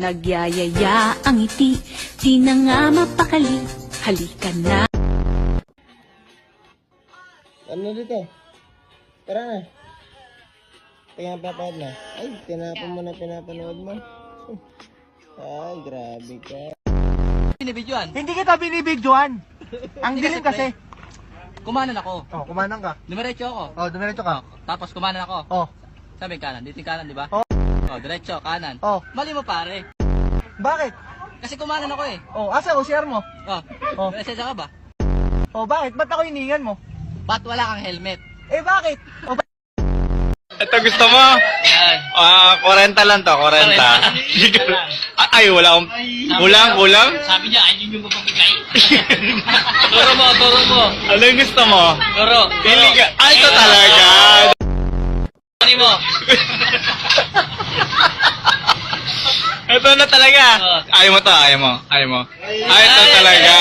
Nagyayaya ang ngiti, di na nga mapakali. Halika na. Ano dito? Tara na. Tingnan papayad na. Ay, tinapon mo na pinapanood mo. Ay, grabe ka. Binibidyoan. Hindi kita binibidyoan. Ang Hindi dilim kasi, kasi. Kumanan ako. Oh, kumanang ka. Dumiretso ako. Oh, dumiretso ka. Tapos kumanan ako. Oh, Sabi kanan. Dito yung kanan, di ba? Oh. Oh, diretso, kanan. oh. Mali mo pare. Bakit? Kasi kumanan ako eh. Oh, asa OCR mo? Oh, Oh. Lisensya ka ba? Oh, bakit? Ba't ako hiningan mo? Ba't wala kang helmet? Eh, bakit? Oh, Ito gusto mo? Yan. 40 lang to, 40. Ay, wala akong... Kulang? Sabi niya, ayun yung mapapagay. Turo mo. Anong gusto mo? Turo. Pili ka. Ay, ito talaga. Ano mo? Ito na talaga. Ayaw mo to, ayaw mo. Ay, ito talaga.